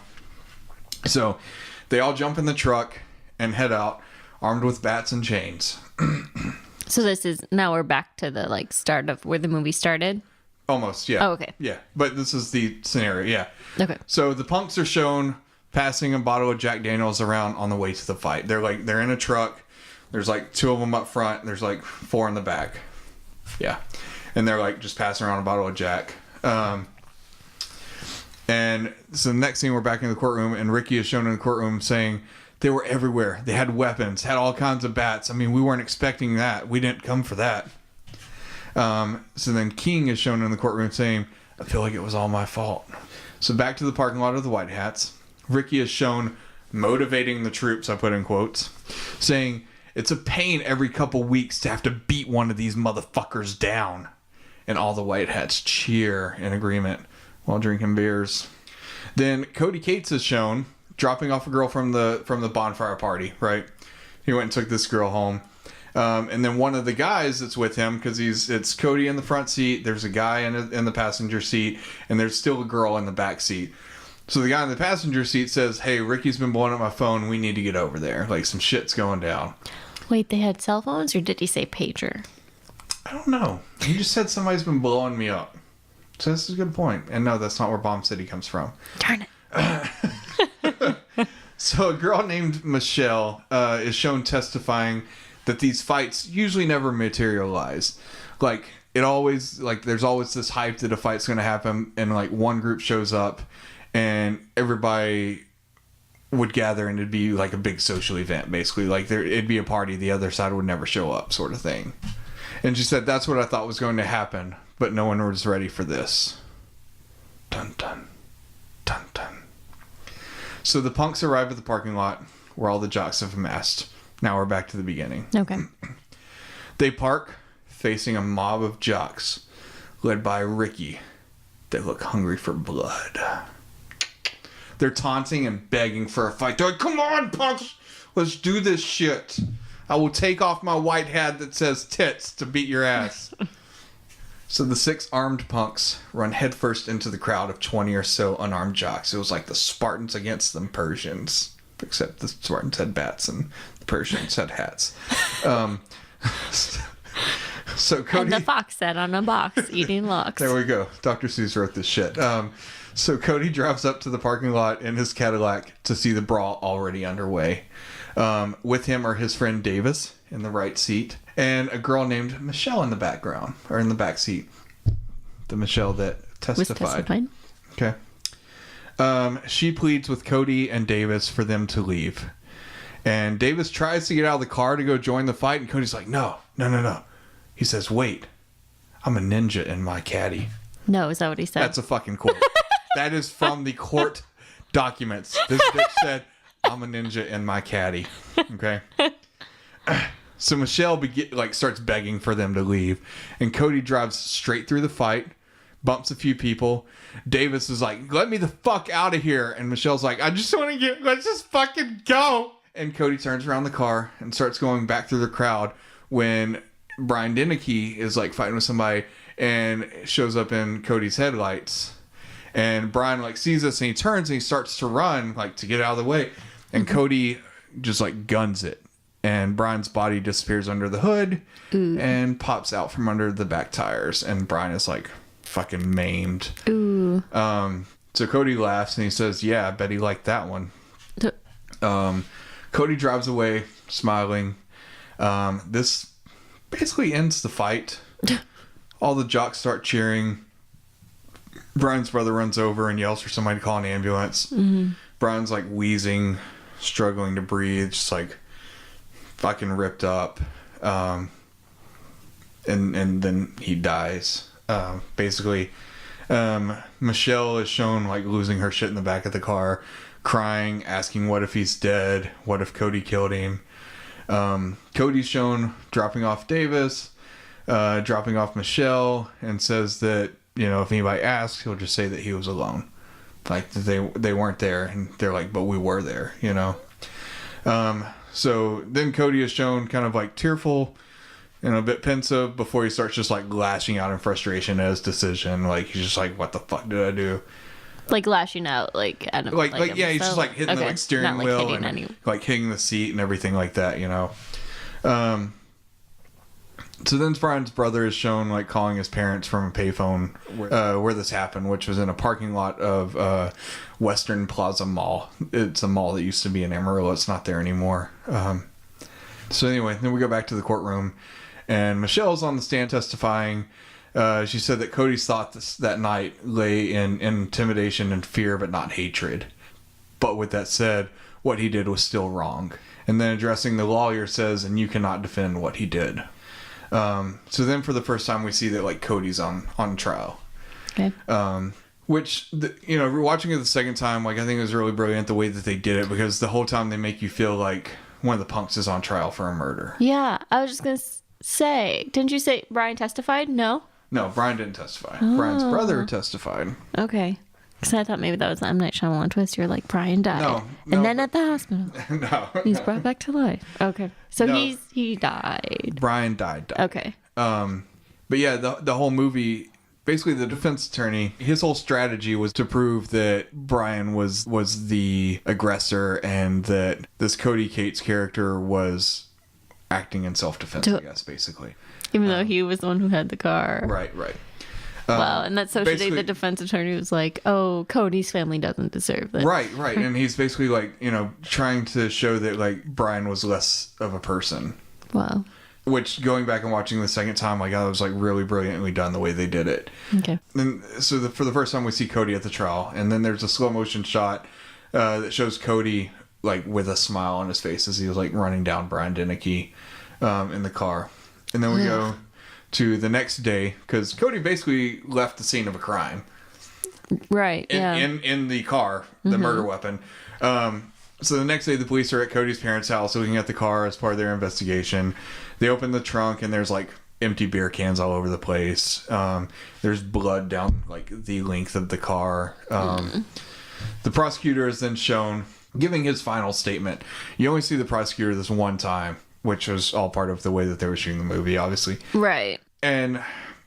So they all jump in the truck and head out, armed with bats and chains. So this is, now we're back to the like start of where the movie started? Almost, yeah. Oh, okay. Yeah, but this is the scenario, yeah. Okay. So the punks are shown passing a bottle of Jack Daniels around on the way to the fight. They're in a truck. There's like 2 of them up front. There's like 4 in the back. Yeah. And they're like just passing around a bottle of Jack. And so the next scene, we're back in the courtroom, and Ricky is shown in the courtroom saying They were everywhere. They had weapons, had all kinds of bats. I mean, we weren't expecting that. We didn't come for that. So then King is shown in the courtroom saying, I feel like it was all my fault. So back to the parking lot of the White Hats. Ricky is shown motivating the troops, I put in quotes, saying, it's a pain every couple weeks to have to beat one of these motherfuckers down. And all the White Hats cheer in agreement while drinking beers. Then Cody Cates is shown dropping off a girl from the bonfire party, right? He went and took this girl home. And then one of the guys that's with him, because it's Cody in the front seat, there's a guy in the passenger seat, and there's still a girl in the back seat. So the guy in the passenger seat says, hey, Ricky's been blowing up my phone. We need to get over there. Like, some shit's going down. Wait, they had cell phones, or did he say pager? I don't know. He just said somebody's been blowing me up. So this is a good point. And no, that's not where Bomb City comes from. Darn it. So a girl named Michelle is shown testifying that these fights usually never materialize. Like, there's always this hype that a fight's going to happen, and like one group shows up and everybody would gather and it'd be like a big social event, basically. Like, it'd be a party, the other side would never show up, sort of thing. And she said, that's what I thought was going to happen, but no one was ready for this. Dun dun. Dun dun. So the punks arrive at the parking lot where all the jocks have amassed. Now we're back to the beginning. Okay. They park facing a mob of jocks led by Ricky. They look hungry for blood. They're taunting and begging for a fight. They're like, come on, punks, let's do this shit. I will take off my white hat that says tits to beat your ass. So the 6 armed punks run headfirst into the crowd of 20 or so unarmed jocks. It was like the Spartans against the Persians, except the Spartans had bats and the Persians had hats. So Cody... And the fox sat on a box eating lox. There we go. Dr. Seuss wrote this shit. So Cody drives up to the parking lot in his Cadillac to see the brawl already underway. With him are his friend Davis in the right seat and a girl named Michelle in the background, or in the back seat. The Michelle that testified. Okay. She pleads with Cody and Davis for them to leave. And Davis tries to get out of the car to go join the fight, and Cody's like, no. He says, wait, I'm a ninja in my caddy. No, is that what he said? That's a fucking quote. That is from the court documents. This bitch said, I'm a ninja in my caddy. Okay? So Michelle starts begging for them to leave. And Cody drives straight through the fight, bumps a few people. Davis is like, let me the fuck out of here. And Michelle's like, I just want to let's just fucking go. And Cody turns around the car and starts going back through the crowd when Brian Deneke is like fighting with somebody and shows up in Cody's headlights. And Brian like sees us and he turns and he starts to run like to get out of the way. And Cody just like guns it. And Brian's body disappears under the hood and pops out from under the back tires. And Brian is like fucking maimed. Ooh. So Cody laughs and he says, yeah, I bet he liked that one. Cody drives away smiling. This basically ends the fight. All the jocks start cheering. Brian's brother runs over and yells for somebody to call an ambulance. Mm-hmm. Brian's like wheezing, struggling to breathe, just like fucking ripped up. And then he dies. Basically, Michelle is shown like losing her shit in the back of the car, crying, asking what if he's dead? What if Cody killed him? Cody's shown dropping off Davis, dropping off Michelle, and says that, you know, if anybody asks, he'll just say that he was alone. Like, they weren't there, and they're like, but we were there, you know? So then Cody is shown kind of like tearful and a bit pensive before he starts just like lashing out in frustration at his decision. Like, he's just like, what the fuck did I do? Like lashing out, like at him, like yeah, he's just like hitting the like steering wheel and any... like hitting the seat and everything like that, you know. So then Brian's brother is shown like calling his parents from a payphone where this happened, which was in a parking lot of Western Plaza Mall. It's a mall that used to be in Amarillo. It's not there anymore. So anyway, then we go back to the courtroom, and Michelle's on the stand testifying. She said that Cody's thoughts that night lay in intimidation and fear, but not hatred. But with that said, what he did was still wrong. And then addressing the lawyer says, and you cannot defend what he did. So then for the first time we see that like Cody's on trial. Okay. Which, watching it the second time, like I think it was really brilliant the way that they did it, because the whole time they make you feel like one of the punks is on trial for a murder. Yeah, I was just going to say, didn't you say Brian testified? No? No, Brian didn't testify. Brian's brother testified. Okay. Because I thought maybe that was the M. Night Shyamalan twist. You're like, Brian died. No. And then at the hospital. No. He's brought back to life. Okay. So No. he died. Brian died. Okay. But yeah, the whole movie, basically the defense attorney, his whole strategy was to prove that Brian was the aggressor and that this Cody Cates character was acting in self-defense, I guess, basically. Even though he was the one who had the car. Right. Wow, and that's so today the defense attorney was like, oh, Cody's family doesn't deserve this. Right. And he's basically like, trying to show that like Brian was less of a person. Wow. Which, going back and watching the second time, like, I was like really brilliantly done the way they did it. Okay. And so for the first time we see Cody at the trial, and then there's a slow motion shot that shows Cody like with a smile on his face as he was like running down Brian Deneke in the car. And then we go to the next day, because Cody basically left the scene of a crime. Right, in the car, the murder weapon. So the next day, the police are at Cody's parents' house looking at the car as part of their investigation. They open the trunk, and there's like empty beer cans all over the place. There's blood down like the length of the car. The prosecutor is then shown giving his final statement. You only see the prosecutor this one time, which was all part of the way that they were shooting the movie, obviously. Right. And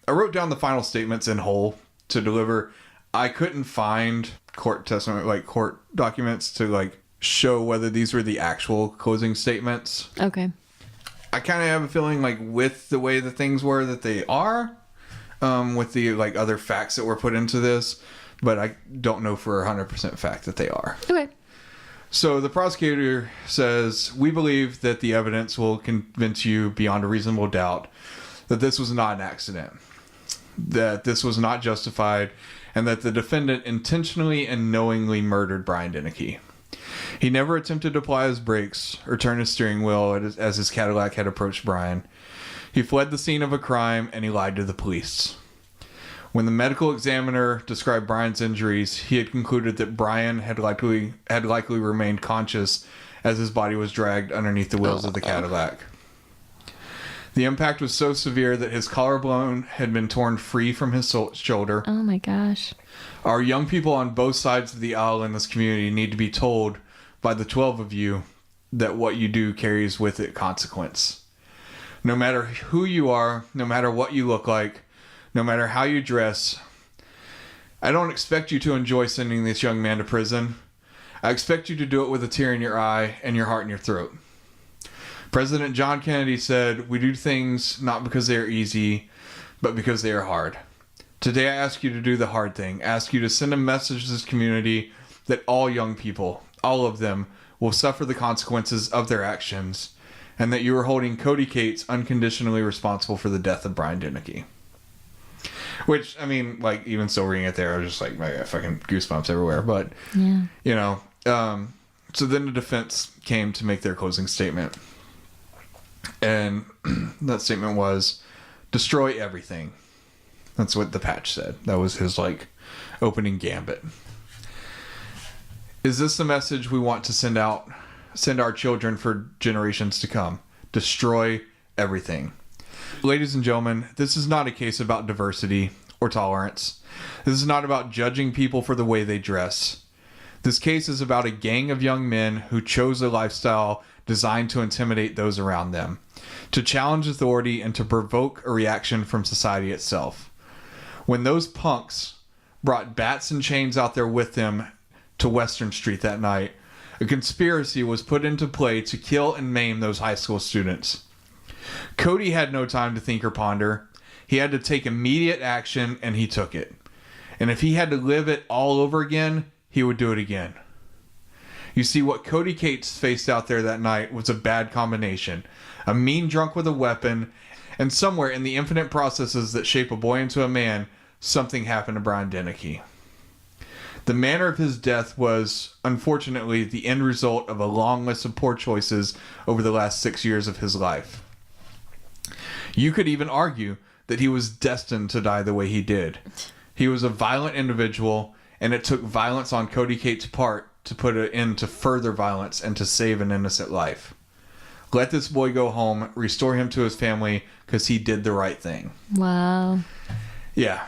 I wrote down the final statements in whole to deliver. I couldn't find court testimony, like court documents, to like show whether these were the actual closing statements. Okay. I kind of have a feeling like with the way that things were that they are, with the like other facts that were put into this, but I don't know for 100% fact that they are. Okay. So the prosecutor says, we believe that the evidence will convince you beyond a reasonable doubt that this was not an accident, that this was not justified, and that the defendant intentionally and knowingly murdered Brian Deneke. He never attempted to apply his brakes or turn his steering wheel as his Cadillac had approached Brian. He fled the scene of a crime and he lied to the police. When the medical examiner described Brian's injuries, he had concluded that Brian had likely remained conscious as his body was dragged underneath the wheels of the Cadillac. The impact was so severe that his collarbone had been torn free from his shoulder. Oh my gosh. Our young people on both sides of the aisle in this community need to be told by the 12 of you that what you do carries with it consequence. No matter who you are, no matter what you look like, no matter how you dress, I don't expect you to enjoy sending this young man to prison. I expect you to do it with a tear in your eye and your heart in your throat. President John Kennedy said, we do things not because they are easy, but because they are hard. Today I ask you to do the hard thing. I ask you to send a message to this community that all young people, all of them, will suffer the consequences of their actions, and that you are holding Cody Cates unconditionally responsible for the death of Brian Deneke. Which, I mean, like, even still reading it there, I was just like, I got fucking goosebumps everywhere. But, so then the defense came to make their closing statement. And that statement was, destroy everything. That's what the patch said. That was his, like, opening gambit. Is this the message we want to send our children for generations to come? Destroy everything. Ladies and gentlemen, this is not a case about diversity or tolerance. This is not about judging people for the way they dress. This case is about a gang of young men who chose a lifestyle designed to intimidate those around them, to challenge authority, and to provoke a reaction from society itself. When those punks brought bats and chains out there with them to Western Street that night, a conspiracy was put into play to kill and maim those high school students. Cody had no time to think or ponder. He had to take immediate action, and he took it. And if he had to live it all over again, he would do it again. You see, what Cody Cates faced out there that night was a bad combination. A mean drunk with a weapon, and somewhere in the infinite processes that shape a boy into a man, something happened to Brian Deneke. The manner of his death was, unfortunately, the end result of a long list of poor choices over the last 6 years of his life. You could even argue that he was destined to die the way he did. He was a violent individual, and it took violence on Cody Cates' part to put an end to further violence and to save an innocent life. Let this boy go home, restore him to his family, because he did the right thing. Wow. Yeah.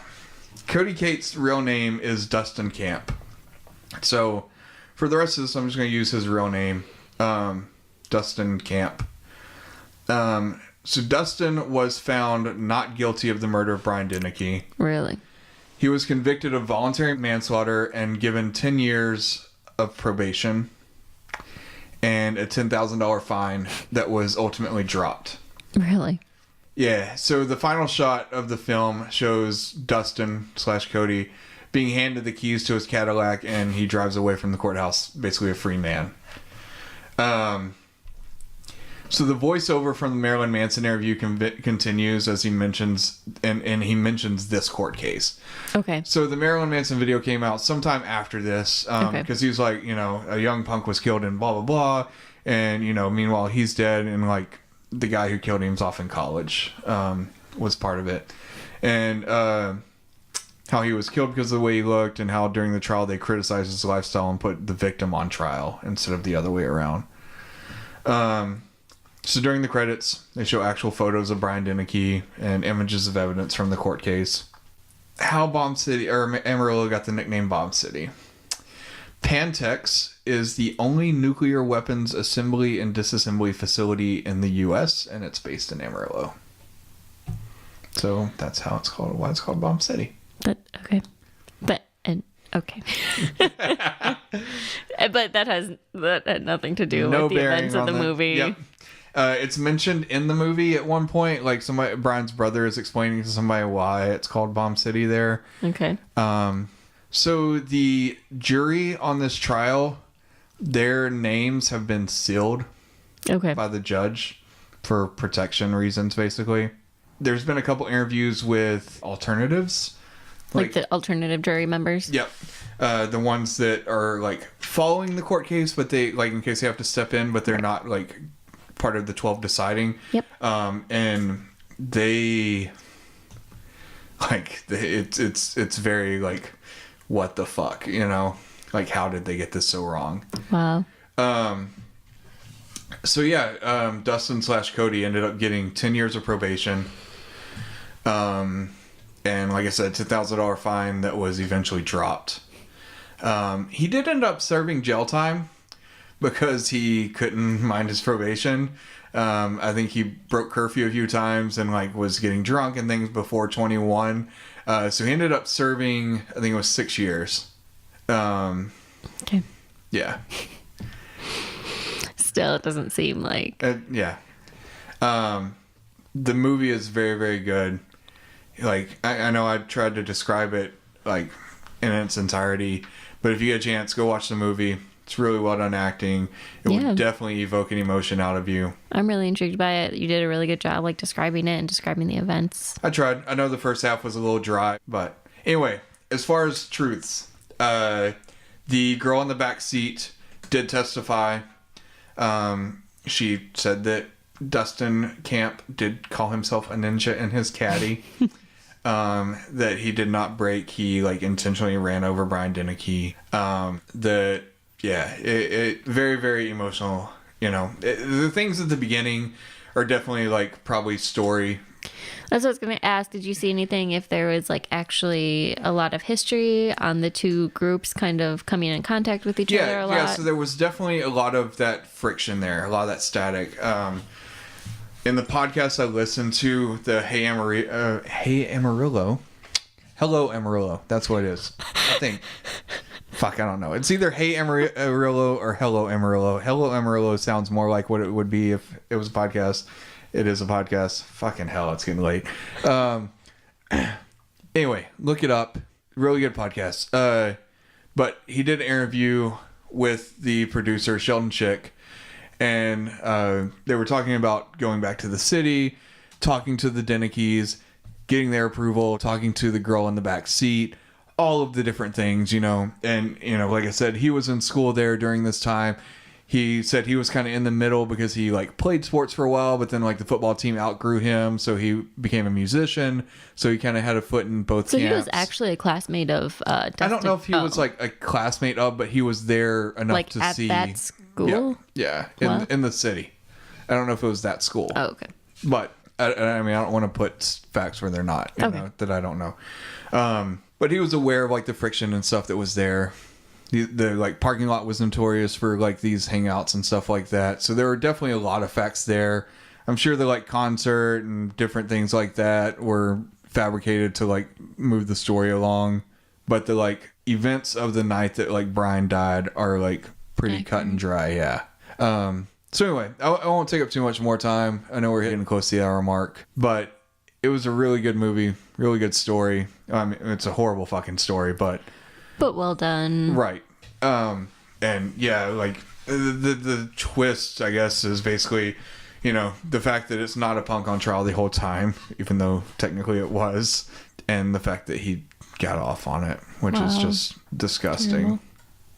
Cody Cates' real name is Dustin Camp. So, for the rest of this, I'm just going to use his real name, Dustin Camp. So, Dustin was found not guilty of the murder of Brian Deneke. Really? He was convicted of voluntary manslaughter and given 10 years of probation and a $10,000 fine that was ultimately dropped. Really? Yeah, so the final shot of the film shows Dustin / Cody being handed the keys to his Cadillac, and he drives away from the courthouse, basically a free man. So the voiceover from the Marilyn Manson interview continues as he mentions, and he mentions this court case. Okay. So the Marilyn Manson video came out sometime after this, because he was like, a young punk was killed in blah, blah, blah, and, meanwhile he's dead, and like, the guy who killed him's off in college, was part of it. And how he was killed because of the way he looked, and how during the trial they criticized his lifestyle and put the victim on trial instead of the other way around. So during the credits, they show actual photos of Brian Deneke and images of evidence from the court case. How Bomb City, or Amarillo, got the nickname Bomb City. Pantex is the only nuclear weapons assembly and disassembly facility in the U.S., and it's based in Amarillo. So that's how it's called. Why it's called Bomb City. Okay. But that had nothing to do with the events of the movie. Yep. It's mentioned in the movie at one point, like Brian's brother is explaining to somebody why it's called Bomb City there. Okay. So the jury on this trial, their names have been sealed by the judge for protection reasons, basically. There's been a couple interviews with alternatives. Like the alternative jury members? Yep. The ones that are like following the court case, but they, like, in case they have to step in, but they're not like part of the 12 deciding. Yep. And they, like, it's very like, what the fuck, like, how did they get this so wrong? Wow. So yeah, Dustin / Cody ended up getting 10 years of probation. And like I said, $10,000 fine that was eventually dropped. He did end up serving jail time because he couldn't mind his probation. I think he broke curfew a few times and like was getting drunk and things before 21. So he ended up serving, I think it was 6 years. Okay. Yeah. Still, it doesn't seem like... Yeah. The movie is very, very good. Like, I know I tried to describe it, like, in its entirety, but if you get a chance, go watch the movie. It's really well done acting. It would definitely evoke an emotion out of you. I'm really intrigued by it. You did a really good job, like, describing it and describing the events. I tried. I know the first half was a little dry, but anyway, as far as truths, the girl in the back seat did testify. She said that Dustin Camp did call himself a ninja in his caddy. That he did not break. He like intentionally ran over Brian Deneke. It very, very emotional. The things at the beginning are definitely like probably story. That's what I was going to ask. Did you see anything if there was like actually a lot of history on the two groups kind of coming in contact with each other a lot? Yeah, so there was definitely a lot of that friction there, a lot of that static. In the podcast I listened to, the Hey Amarillo. Hello Amarillo. That's what it is. I think. Fuck, I don't know. It's either Hey Amarillo or Hello Amarillo. Hello Amarillo sounds more like what it would be if it was a podcast. It is a podcast. Fucking hell, it's getting late. Anyway, look it up. Really good podcast. But he did an interview with the producer, Sheldon Chick. And they were talking about going back to the city, talking to the Denekes, getting their approval, talking to the girl in the back seat, all of the different things, and, like I said, he was in school there during this time. He said he was kind of in the middle because he like played sports for a while, but then like the football team outgrew him. So he became a musician. So he kind of had a foot in both camps. He was actually a classmate of Dustin. I don't know if he was like a classmate of, but he was there enough like to at see. that school? Yeah. In the city. I don't know if it was that school. Oh, okay. But I don't want to put facts where they're not, that I don't know. But he was aware of like the friction and stuff that was there. The like parking lot was notorious for like these hangouts and stuff like that. So there were definitely a lot of facts there. I'm sure the like concert and different things like that were fabricated to like move the story along. But the like events of the night that like Brian died are like pretty cut and dry. Yeah. So anyway, I won't take up too much more time. I know we're getting close to the hour mark, but it was a really good movie, really good story. I mean, it's a horrible fucking story, but well done. Right. And yeah, like the twist, I guess, is basically, the fact that it's not a punk on trial the whole time, even though technically it was, and the fact that he got off on it, which is just disgusting. Terrible.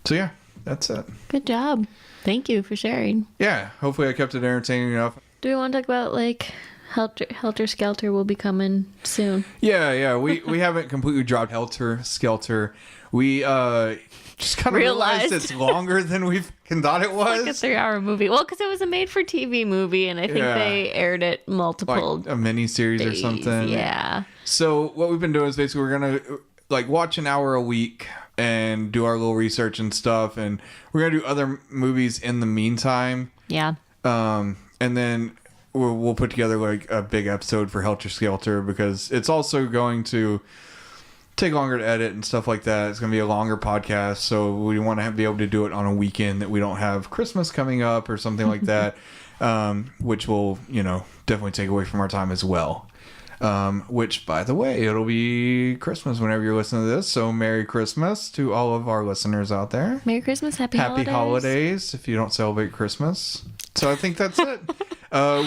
So yeah, that's it. Good job. Thank you for sharing. Yeah, hopefully I kept it entertaining enough. Do we want to talk about like Helter Skelter will be coming soon? Yeah. We haven't completely dropped Helter Skelter. We just kind of realized it's longer than we thought it was. It's like a 3-hour movie. Well, because it was a made-for-TV movie, and I think they aired it multiple like a mini-series or something. Yeah. So what we've been doing is basically we're going to like watch an hour a week and do our little research and stuff, and we're going to do other movies in the meantime. Yeah. And then we'll put together like a big episode for Helter Skelter because it's also going to take longer to edit and stuff like that. It's going to be a longer podcast, so we want to be able to do it on a weekend that we don't have Christmas coming up or something like that, which will, definitely take away from our time as well. Which, by the way, it'll be Christmas whenever you're listening to this, so Merry Christmas to all of our listeners out there. Merry Christmas, Happy holidays if you don't celebrate Christmas. So I think that's it.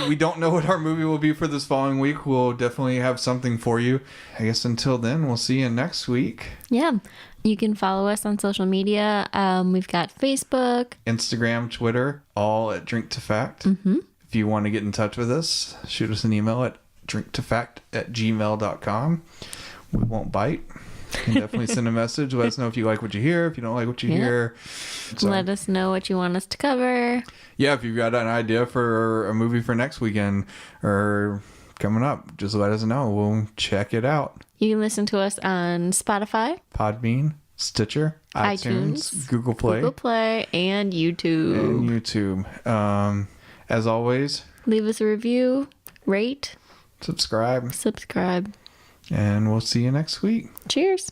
We don't know what our movie will be for this following week. We'll definitely have something for you. I guess until then, we'll see you next week. Yeah. You can follow us on social media. We've got Facebook, Instagram, Twitter, all at Drink to Fact. Mm-hmm. If you want to get in touch with us, shoot us an email at drinktofact@gmail.com. We won't bite. You can definitely send a message. Let us know if you like what you hear, if you don't like what you hear. So, let us know what you want us to cover. Yeah, if you've got an idea for a movie for next weekend or coming up, just let us know. We'll check it out. You can listen to us on Spotify, Podbean, Stitcher, iTunes, Google Play, and YouTube. As always, leave us a review, rate, subscribe. And And we'll see you next week. Cheers.